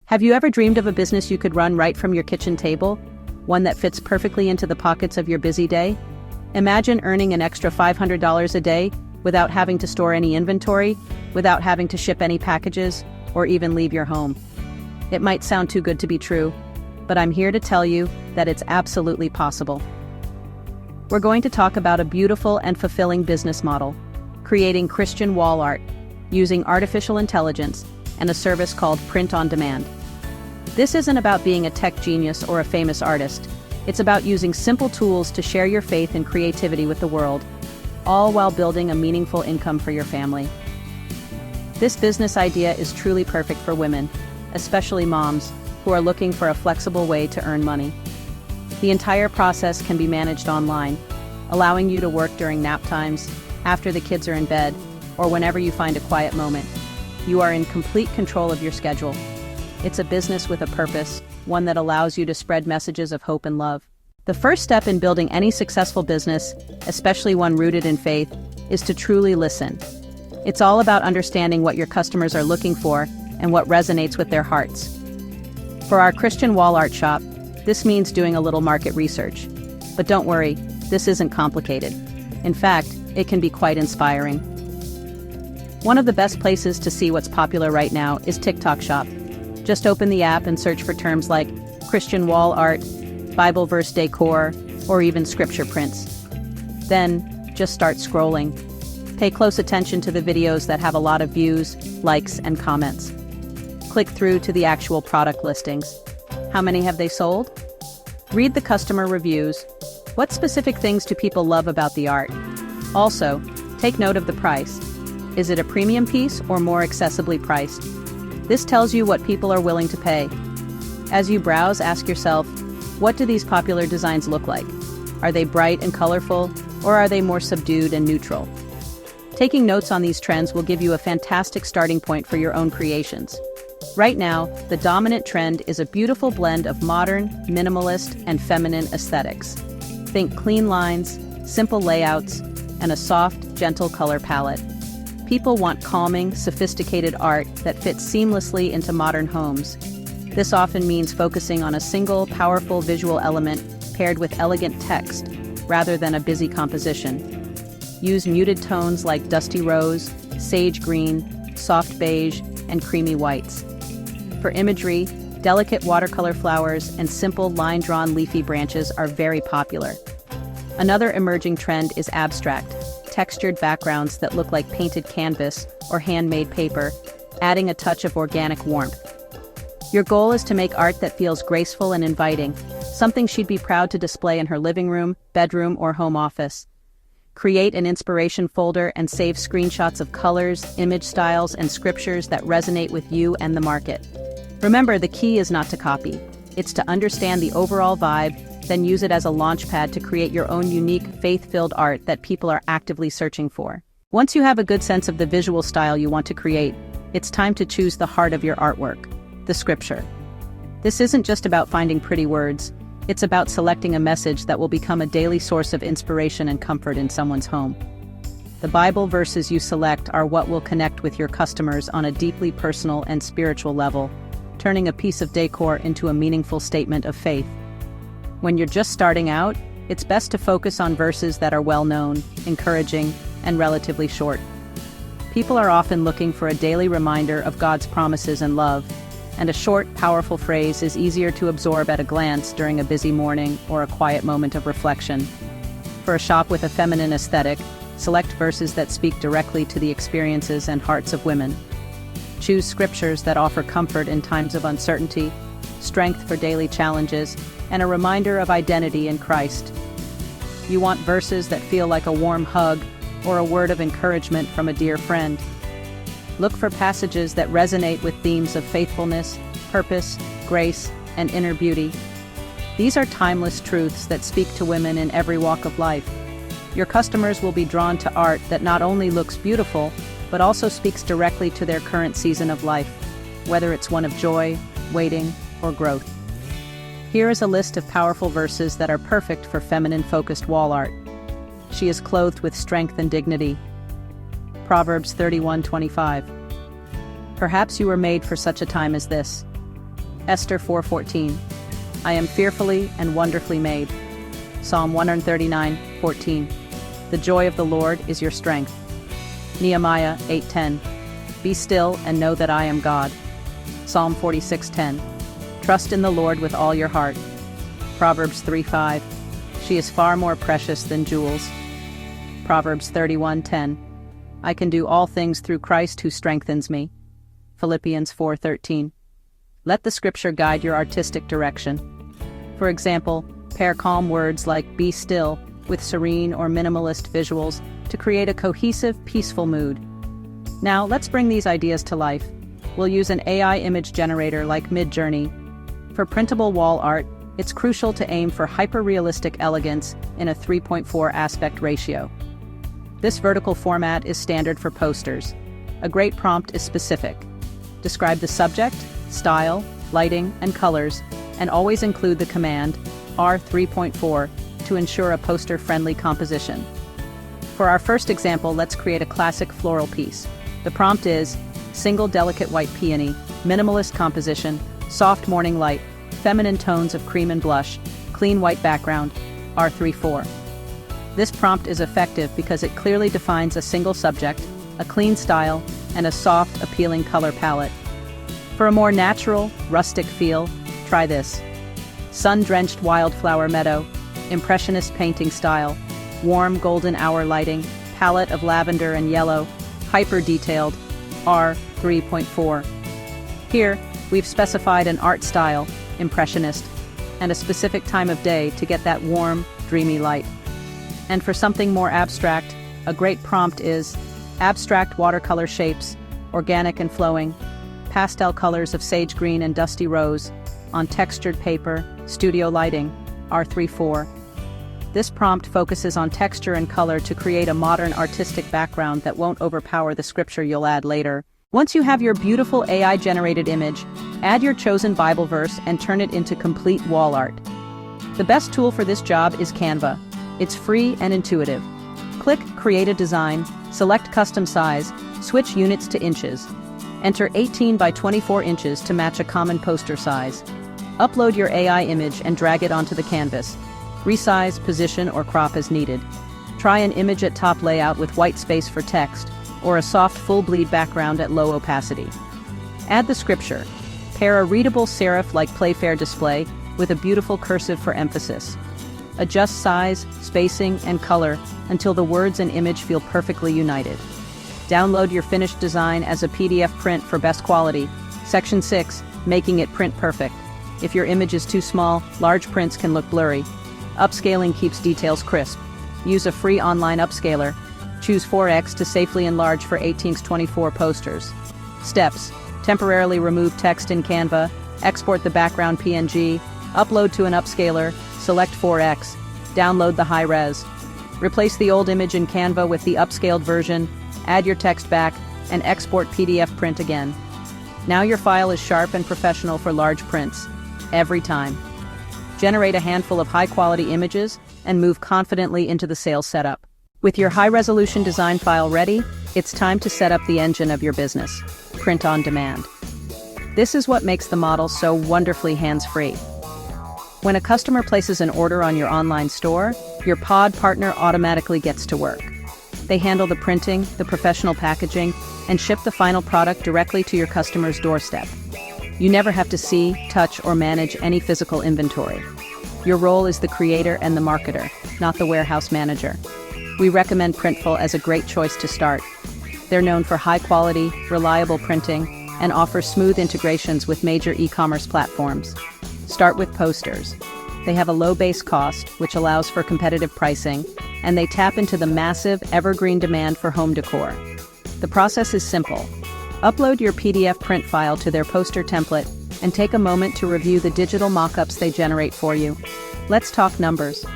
Have you ever dreamed of a business you could run right from your kitchen table? One that fits perfectly into the pockets of your busy day? Imagine earning an extra $500 a day without having to store any inventory, without having to ship any packages, or even leave your home. It might sound too good to be true, but I'm here to tell you that it's absolutely possible. We're going to talk about a beautiful and fulfilling business model, creating Christian wall art, using artificial intelligence, and a service called Print on Demand. This isn't about being a tech genius or a famous artist. It's about using simple tools to share your faith and creativity with the world, all while building a meaningful income for your family. This business idea is truly perfect for women, especially moms, who are looking for a flexible way to earn money. The entire process can be managed online, allowing you to work during nap times, after the kids are in bed, or whenever you find a quiet moment. You are in complete control of your schedule. It's a business with a purpose, one that allows you to spread messages of hope and love. The first step in building any successful business, especially one rooted in faith, is to truly listen. It's all about understanding what your customers are looking for and what resonates with their hearts. For our Christian wall art shop, this means doing a little market research. But don't worry, this isn't complicated. In fact, it can be quite inspiring. One of the best places to see what's popular right now is TikTok Shop. Just open the app and search for terms like Christian wall art, Bible verse decor, or even scripture prints. Then, just start scrolling. Pay close attention to the videos that have a lot of views, likes, and comments. Click through to the actual product listings. How many have they sold? Read the customer reviews. What specific things do people love about the art? Also, take note of the price. Is it a premium piece or more accessibly priced? This tells you what people are willing to pay. As you browse, ask yourself, what do these popular designs look like? Are they bright and colorful, or are they more subdued and neutral? Taking notes on these trends will give you a fantastic starting point for your own creations. Right now, the dominant trend is a beautiful blend of modern, minimalist, and feminine aesthetics. Think clean lines, simple layouts, and a soft, gentle color palette. People want calming, sophisticated art that fits seamlessly into modern homes. This often means focusing on a single, powerful visual element paired with elegant text, rather than a busy composition. Use muted tones like dusty rose, sage green, soft beige, and creamy whites. For imagery, delicate watercolor flowers and simple line-drawn leafy branches are very popular. Another emerging trend is abstract, textured backgrounds that look like painted canvas or handmade paper, adding a touch of organic warmth. Your goal is to make art that feels graceful and inviting, something she'd be proud to display in her living room, bedroom, or home office. Create an inspiration folder and save screenshots of colors, image styles, and scriptures that resonate with you and the market. Remember, the key is not to copy. It's to understand the overall vibe, then use it as a launchpad to create your own unique, faith-filled art that people are actively searching for. Once you have a good sense of the visual style you want to create, it's time to choose the heart of your artwork, the scripture. This isn't just about finding pretty words. It's about selecting a message that will become a daily source of inspiration and comfort in someone's home. The Bible verses you select are what will connect with your customers on a deeply personal and spiritual level, turning a piece of decor into a meaningful statement of faith. When you're just starting out, it's best to focus on verses that are well-known, encouraging, and relatively short. People are often looking for a daily reminder of God's promises and love, and a short, powerful phrase is easier to absorb at a glance during a busy morning or a quiet moment of reflection. For a shop with a feminine aesthetic, select verses that speak directly to the experiences and hearts of women. Choose scriptures that offer comfort in times of uncertainty, strength for daily challenges, and a reminder of identity in Christ. You want verses that feel like a warm hug or a word of encouragement from a dear friend. Look for passages that resonate with themes of faithfulness, purpose, grace, and inner beauty. These are timeless truths that speak to women in every walk of life. Your customers will be drawn to art that not only looks beautiful, but also speaks directly to their current season of life, whether it's one of joy, waiting, or growth. Here is a list of powerful verses that are perfect for feminine-focused wall art. She is clothed with strength and dignity. Proverbs 31:25. Perhaps you were made for such a time as this. Esther 4:14. I am fearfully and wonderfully made. Psalm 139:14. The joy of the Lord is your strength. Nehemiah 8:10. Be still and know that I am God. Psalm 46:10. Trust in the Lord with all your heart. Proverbs 3:5. She is far more precious than jewels. Proverbs 31:10. I can do all things through Christ who strengthens me. Philippians 4:13. Let the scripture guide your artistic direction. For example, pair calm words like be still with serene or minimalist visuals to create a cohesive, peaceful mood. Now, let's bring these ideas to life. We'll use an AI image generator like Midjourney. For printable wall art, it's crucial to aim for hyper-realistic elegance in a 3.4 aspect ratio. This vertical format is standard for posters. A great prompt is specific. Describe the subject, style, lighting, and colors, and always include the command R3.4 to ensure a poster-friendly composition. For our first example, let's create a classic floral piece. The prompt is single delicate white peony, minimalist composition, soft morning light, feminine tones of cream and blush, clean white background, R34. This prompt is effective because it clearly defines a single subject, a clean style, and a soft, appealing color palette. For a more natural, rustic feel, try this. Sun-drenched wildflower meadow, impressionist painting style, warm golden hour lighting, palette of lavender and yellow, hyper-detailed, R3.4. Here, we've specified an art style, impressionist, and a specific time of day to get that warm, dreamy light. And for something more abstract, a great prompt is abstract watercolor shapes, organic and flowing, pastel colors of sage green and dusty rose, on textured paper, studio lighting, R34. This prompt focuses on texture and color to create a modern artistic background that won't overpower the scripture you'll add later. Once you have your beautiful AI-generated image, add your chosen Bible verse and turn it into complete wall art. The best tool for this job is Canva. It's free and intuitive. Click Create a Design, select Custom Size, switch units to inches. Enter 18 by 24 inches to match a common poster size. Upload your AI image and drag it onto the canvas. Resize, position, or crop as needed. Try an image at top layout with white space for text, or a soft full bleed background at low opacity. Add the scripture. Pair a readable serif like Playfair display with a beautiful cursive for emphasis. Adjust size, spacing, and color until the words and image feel perfectly united. Download your finished design as a PDF print for best quality. Section 6, making it print perfect. If your image is too small, large prints can look blurry. Upscaling keeps details crisp. Use a free online upscaler. Choose 4x to safely enlarge for 18x24 posters. Steps: temporarily remove text in Canva, export the background PNG, upload to an upscaler, select 4x, download the high-res. Replace the old image in Canva with the upscaled version, add your text back, and export PDF print again. Now your file is sharp and professional for large prints, every time. Generate a handful of high-quality images and move confidently into the sales setup. With your high-resolution design file ready, it's time to set up the engine of your business, print on demand. This is what makes the model so wonderfully hands-free. When a customer places an order on your online store, your pod partner automatically gets to work. They handle the printing, the professional packaging, and ship the final product directly to your customer's doorstep. You never have to see, touch, or manage any physical inventory. Your role is the creator and the marketer, not the warehouse manager. We recommend Printful as a great choice to start. They're known for high-quality, reliable printing and offer smooth integrations with major e-commerce platforms. Start with posters. They have a low base cost, which allows for competitive pricing, and they tap into the massive, evergreen demand for home decor. The process is simple. Upload your PDF print file to their poster template and take a moment to review the digital mock-ups they generate for you. Let's talk numbers.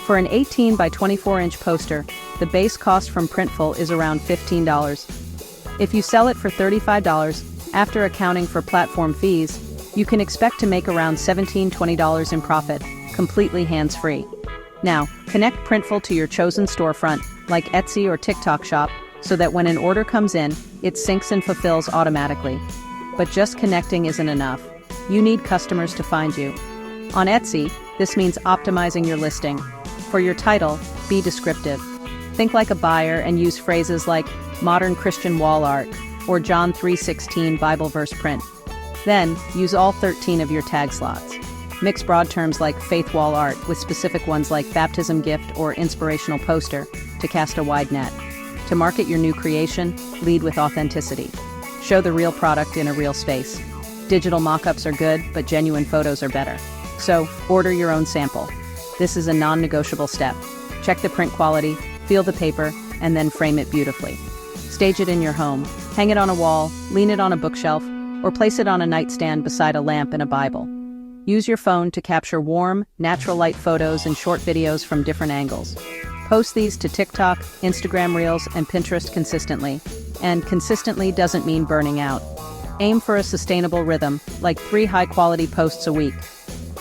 For an 18 by 24 inch poster, the base cost from Printful is around $15. If you sell it for $35, after accounting for platform fees, you can expect to make around $17–20 in profit, completely hands-free. Now, connect Printful to your chosen storefront, like Etsy or TikTok Shop, so that when an order comes in, it syncs and fulfills automatically. But just connecting isn't enough. You need customers to find you. On Etsy, this means optimizing your listing. For your title, be descriptive. Think like a buyer and use phrases like modern Christian wall art or John 3:16 Bible verse print. Then, use all 13 of your tag slots. Mix broad terms like faith wall art with specific ones like baptism gift or inspirational poster to cast a wide net. To market your new creation, lead with authenticity. Show the real product in a real space. Digital mock-ups are good, but genuine photos are better. So, order your own sample. This is a non-negotiable step. Check the print quality, feel the paper, and then frame it beautifully. Stage it in your home, hang it on a wall, lean it on a bookshelf, or place it on a nightstand beside a lamp and a Bible. Use your phone to capture warm, natural light photos and short videos from different angles. Post these to TikTok, Instagram Reels, and Pinterest consistently. And consistently doesn't mean burning out. Aim for a sustainable rhythm, like 3 high-quality posts a week.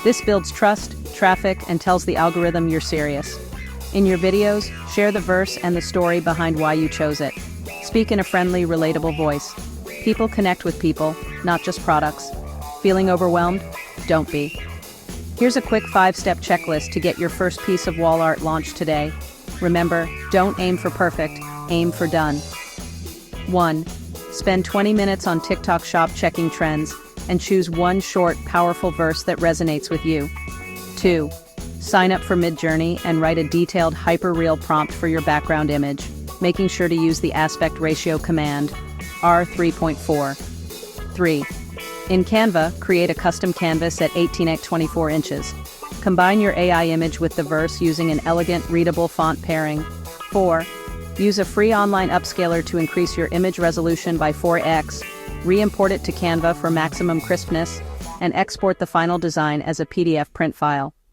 This builds trust, traffic, and tells the algorithm you're serious. In your videos, share the verse and the story behind why you chose it. Speak in a friendly, relatable voice. People connect with people, not just products. Feeling overwhelmed? Don't be. Here's a quick 5-step checklist to get your first piece of wall art launched today. Remember, don't aim for perfect, aim for done. 1. Spend 20 minutes on TikTok Shop checking trends and choose one short, powerful verse that resonates with you. 2. Sign up for Midjourney and write a detailed, hyper-real prompt for your background image, making sure to use the aspect ratio command, R3.4. 3. In Canva, create a custom canvas at 18x24 inches. Combine your AI image with the verse using an elegant, readable font pairing. 4. Use a free online upscaler to increase your image resolution by 4x, re-import it to Canva for maximum crispness, and export the final design as a PDF print file.